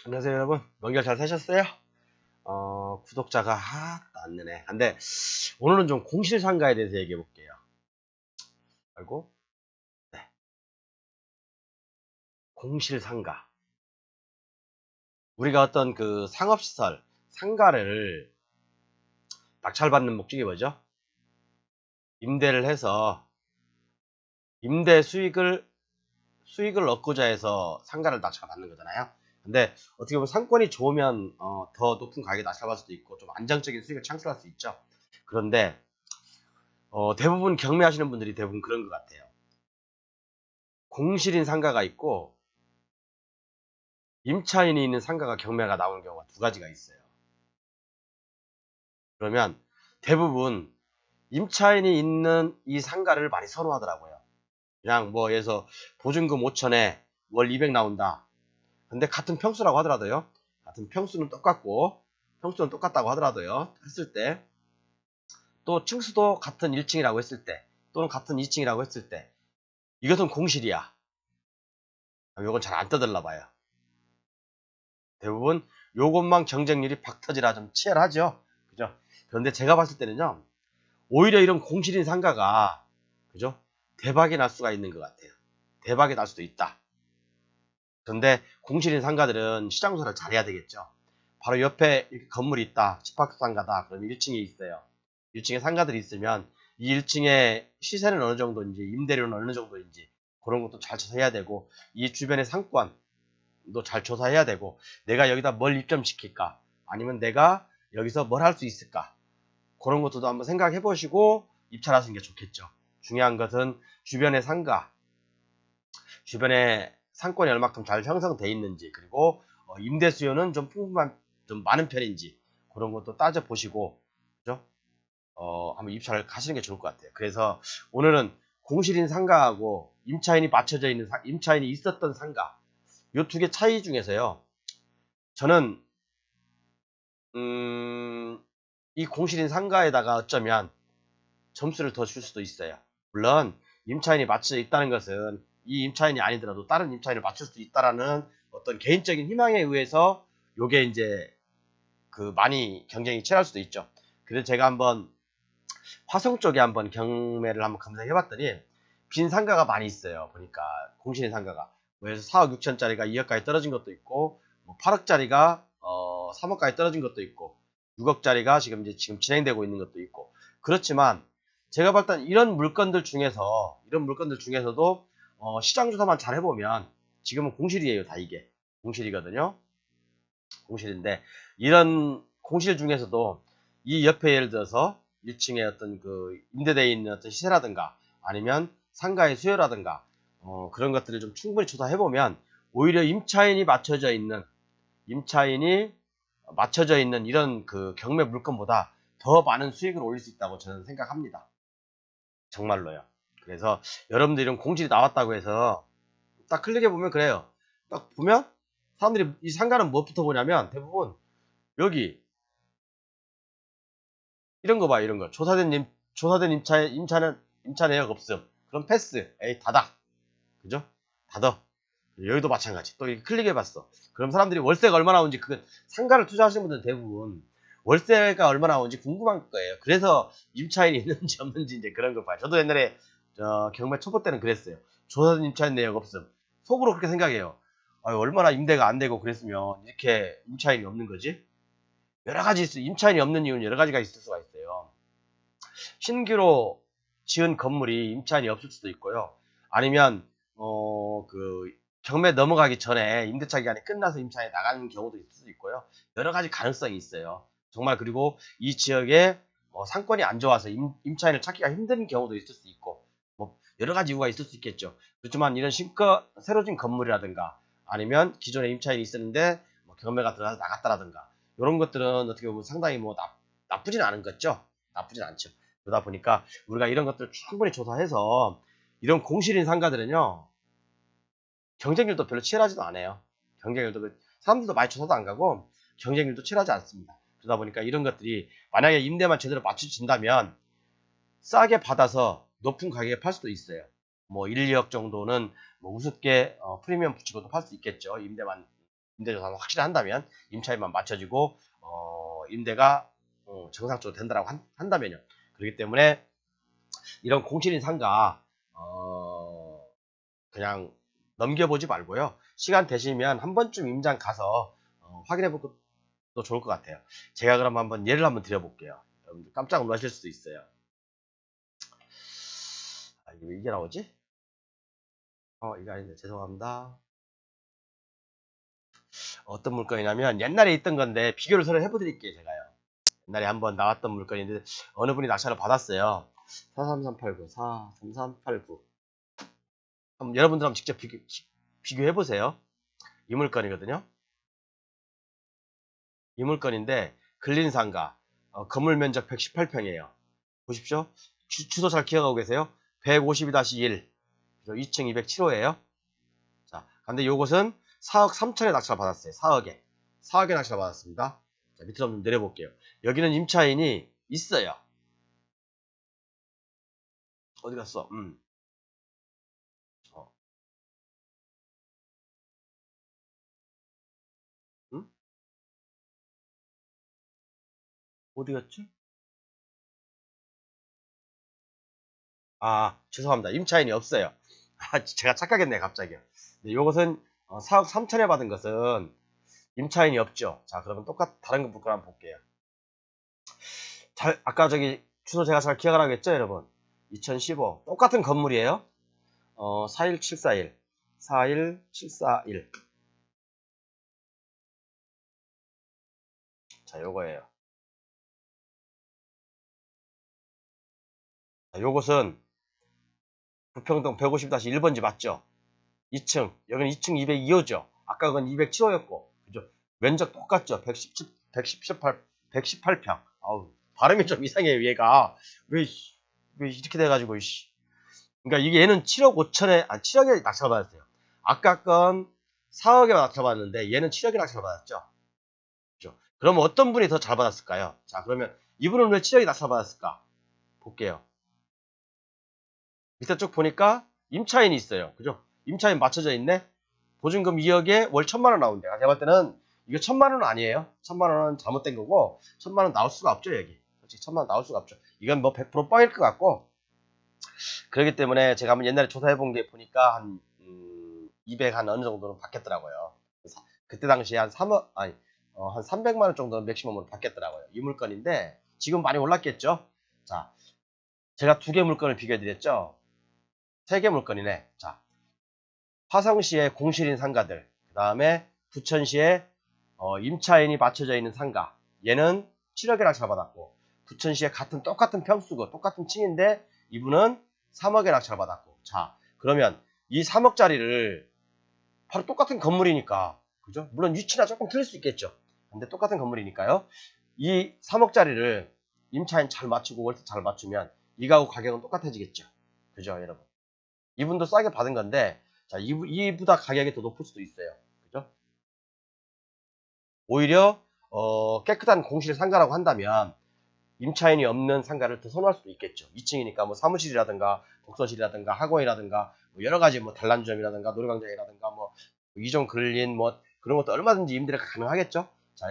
안녕하세요 여러분. 명절 잘 사셨어요? 구독자가 안 느네. 근데 오늘은 좀 공실상가에 대해서 얘기해 볼게요. 아이고, 네. 공실상가. 우리가 어떤 그 상업시설, 상가를 낙찰받는 목적이 뭐죠? 임대를 해서 임대 수익을 얻고자 해서 상가를 낙찰받는 거잖아요. 근데 어떻게 보면 상권이 좋으면 더 높은 가격에 낙찰받을 수도 있고 좀 안정적인 수익을 창출할 수 있죠. 그런데 대부분 경매하시는 분들이 대부분 그런 것 같아요. 공실인 상가가 있고 임차인이 있는 상가가 경매가 나오는 경우가 두 가지가 있어요. 그러면 대부분 임차인이 있는 이 상가를 많이 선호하더라고요. 그냥 뭐 예를 들어서 보증금 5천에 월 200 나온다. 근데 같은 평수라고 하더라도요. 같은 평수는 똑같다고 하더라도요. 했을 때 또 층수도 같은 1층이라고 했을 때 또는 같은 2층이라고 했을 때 이것은 공실이야. 이건 잘 안 떠들나 봐요. 대부분 요것만 경쟁률이 박터지라 좀 치열하죠. 그죠? 그런데 제가 봤을 때는요. 오히려 이런 공실인 상가가 그죠? 대박이 날 수가 있는 것 같아요. 대박이 날 수도 있다. 그런데 공실인 상가들은 시장 조사를 잘해야 되겠죠. 바로 옆에 이렇게 건물이 있다. 집합상가다. 그러면 1층에 있어요. 1층에 상가들이 있으면 이 1층의 시세는 어느 정도인지 임대료는 어느 정도인지 그런 것도 잘 조사해야 되고 이 주변의 상권 도 잘 조사해야 되고 내가 여기다 뭘 입점시킬까 아니면 내가 여기서 뭘 할 수 있을까 그런 것도 한번 생각해 보시고 입찰하시는 게 좋겠죠. 중요한 것은 주변의 상가 주변에 상권이 얼마큼 잘 형성돼 있는지 그리고 임대 수요는 좀 좀 많은 편인지 그런 것도 따져 보시고 그죠? 한번 입찰을 가시는 게 좋을 것 같아요. 그래서 오늘은 공실인 상가하고 임차인이 있었던 상가 요 두 개 차이 중에서요. 저는 이 공실인 상가에다가 어쩌면 점수를 더 줄 수도 있어요. 물론 임차인이 맞춰져 있다는 것은 이 임차인이 아니더라도 다른 임차인을 맞출 수 있다라는 어떤 개인적인 희망에 의해서 요게 이제 그 많이 경쟁이 치열할 수도 있죠. 그래서 제가 한번 화성 쪽에 한번 경매를 한번 검색해 봤더니 빈 상가가 많이 있어요. 보니까 공실인 상가가 그래서 4억 6천짜리가 2억까지 떨어진 것도 있고 뭐 8억짜리가 3억까지 떨어진 것도 있고 6억짜리가 지금 진행되고 있는 것도 있고 그렇지만 제가 봤을 땐 이런 물건들 중에서도 시장 조사만 잘 해보면 지금은 공실이에요. 다 이게 공실이거든요. 공실인데 이런 공실 중에서도 이 옆에 예를 들어서 1층에 어떤 그 임대되어 있는 어떤 시세라든가 아니면 상가의 수요라든가 그런 것들을 좀 충분히 조사해 보면 오히려 임차인이 맞춰져 있는 이런 그 경매 물건보다 더 많은 수익을 올릴 수 있다고 저는 생각합니다. 정말로요. 그래서 여러분들 이런 공실이 나왔다고 해서 딱 클릭해 보면 그래요. 딱 보면 사람들이 이 상가는 무엇부터 보냐면 대부분 여기 이런 거 봐요. 이런 거. 조사된 임차 내역 없음. 그럼 패스. 에이, 닫아. 그죠? 닫아. 여기도 마찬가지. 또 이렇게 클릭해봤어. 그럼 사람들이 월세가 얼마 나오는지, 상가를 투자하시는 분들은 대부분 월세가 얼마 나오는지 궁금한 거예요. 그래서 임차인이 있는지 없는지 이제 그런 거 봐요. 저도 옛날에 경매 초보 때는 그랬어요. 조사된 임차인 내역 없음. 속으로 그렇게 생각해요. 얼마나 임대가 안 되고 그랬으면 이렇게 임차인이 없는 거지? 임차인이 없는 이유는 여러 가지가 있을 수가 있어요. 신규로 지은 건물이 임차인이 없을 수도 있고요. 아니면 그 경매 넘어가기 전에 임대차 기간이 끝나서 임차인이 나가는 경우도 있을 수도 있고요. 여러 가지 가능성이 있어요. 정말 그리고 이 지역에 상권이 안 좋아서 임차인을 찾기가 힘든 경우도 있을 수 있고 뭐 여러 가지 이유가 있을 수 있겠죠. 그렇지만 이런 새로 진 건물이라든가 아니면 기존에 임차인이 있었는데 뭐 경매가 들어가서 나갔다라든가 이런 것들은 어떻게 보면 상당히 뭐 나쁘진 않은 거죠. 나쁘진 않죠. 그러다 보니까 우리가 이런 것들을 충분히 조사해서 이런 공실인 상가들은요 경쟁률도 별로 치열하지도 않아요. 사람들도 많이 조사도 안 가고 경쟁률도 치열하지 않습니다. 그러다 보니까 이런 것들이 만약에 임대만 제대로 맞춰진다면 싸게 받아서 높은 가격에 팔 수도 있어요. 뭐 1, 2억 정도는 뭐 우습게 프리미엄 붙이고도 팔 수 있겠죠. 임대만 임대조사를 확실히 한다면 임차인만 맞춰지고 임대가 정상적으로 된다라고 한다면요. 그렇기 때문에 이런 공실인 상가 그냥 넘겨보지 말고요. 시간 되시면 한 번쯤 임장 가서 확인해보고 또 좋을 것 같아요. 제가 그럼 한번 예를 한번 드려볼게요. 여러분들 깜짝 놀라실 수도 있어요. 이게 나오지? 이게 아닌데 죄송합니다. 어떤 물건이냐면 옛날에 있던 건데 비교를 서로 해보드릴게요. 제가요. 옛날에 한번 나왔던 물건인데 어느 분이 낙찰을 받았어요. 43389 43389 여러분들 한번 직접 비교해보세요. 이 물건이거든요. 이 물건인데 근린상가 건물 면적 118평이에요. 보십시오. 주소 잘 기억하고 계세요? 152-1 2층 207호예요. 자, 근데 요것은 4억 3천에 낙찰 받았어요. 4억에 낙찰 받았습니다. 자, 밑으로 좀 내려볼게요. 여기는 임차인이 있어요. 어디 갔어? 응? 어디 갔지? 죄송합니다. 임차인이 없어요. 제가 착각했네요, 갑자기요. 네, 요것은 4억 3천에 받은 것은 임차인이 없죠. 자, 그러면 다른 거 물건 한번 볼게요. 아까 저기 주소 제가 잘 기억하라겠죠, 여러분? 2015 똑같은 건물이에요. 41741 41741 자, 요거예요. 자, 요것은 부평동 150-1번지 맞죠? 2층 여기는 2층 202호죠. 아까 그건 207호였고 그죠? 면적 똑같죠? 118평. 아우, 발음이 좀 이상해요. 얘가 왜 이렇게 돼가지고 그러니까 이게 얘는 7억 5천에 7억에 낙찰받았어요. 아까 건 4억에 낙찰받았는데 얘는 7억에 낙찰받았죠. 그죠? 그러면 어떤 분이 더 잘 받았을까요? 자, 그러면 이분은 왜 7억에 낙찰받았을까? 볼게요. 밑에 쭉 보니까 임차인이 있어요. 그죠? 임차인 맞춰져 있네. 보증금 2억에 월 1,000만 원 나온대. 제가 볼 때는 이거 1,000만 원은 아니에요. 1,000만 원은 잘못된 거고 1,000만 원 나올 수가 없죠, 여기. 솔직히 1,000만 원 나올 수가 없죠. 이건 뭐 100% 뻥일 것 같고. 그렇기 때문에 제가 한번 옛날에 조사해 본 게 보니까 한 200 한 어느 정도는 받겠더라고요. 그때 당시에 한 3억 아니 한 300만 원 정도는 맥시멈으로 받겠더라고요. 이 물건인데 지금 많이 올랐겠죠? 자, 제가 두 개 물건을 비교해 드렸죠. 세 개 물건이네. 자, 화성시의 공실인 상가들, 그 다음에 부천시에 임차인이 맞춰져 있는 상가, 얘는 7억에 낙찰받았고, 부천시에 똑같은 평수고 똑같은 층인데 이분은 3억에 낙찰받았고. 자, 그러면 이 3억짜리를 바로 똑같은 건물이니까, 그죠? 물론 위치나 조금 틀릴 수 있겠죠. 근데 똑같은 건물이니까요. 이 3억짜리를 임차인 잘 맞추고 월세 잘 맞추면 이 가구 가격은 똑같아지겠죠. 그죠, 여러분? 이분도 싸게 받은 건데, 자, 이보다 가격이 더 높을 수도 있어요. 그죠? 오히려, 깨끗한 공실 상가라고 한다면, 임차인이 없는 상가를 더 선호할 수도 있겠죠. 2층이니까 뭐 사무실이라든가, 독서실이라든가, 학원이라든가, 뭐 여러 가지 뭐 단란주점이라든가, 노래광장이라든가, 뭐, 이종 근린, 뭐, 그런 것도 얼마든지 임대가 가능하겠죠? 자,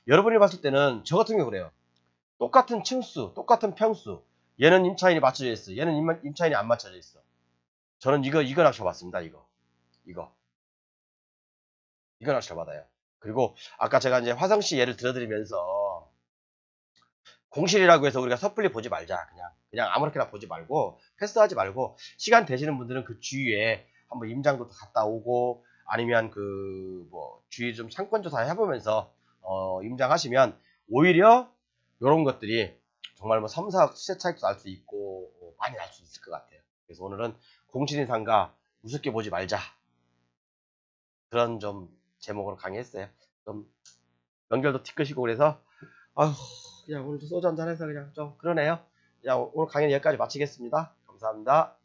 여러분이 봤을 때는 저 같은 경우 그래요. 똑같은 층수, 똑같은 평수, 얘는 임차인이 맞춰져 있어. 얘는 임차인이 안 맞춰져 있어. 저는 이거 낙찰받습니다, 이거. 이건 확실히 받아요. 그리고 아까 제가 이제 화성시 예를 들어드리면서 공실이라고 해서 우리가 섣불리 보지 말자. 그냥 아무렇게나 보지 말고 패스하지 말고 시간 되시는 분들은 그 주위에 한번 임장도 갔다 오고 아니면 그 뭐 주위 좀 상권 조사 해보면서 임장하시면 오히려 이런 것들이 정말 뭐 3, 4억 시세 차익도 날 수 있고 많이 날 수 있을 것 같아요. 그래서 오늘은 공실인 상가 우습게 보지 말자. 그런 좀 제목으로 강의했어요. 좀 연결도 티끄시고 그래서 아휴 그냥 오늘도 소주 한잔 해서 그냥 좀 그러네요. 야, 오늘 강의 여기까지 마치겠습니다. 감사합니다.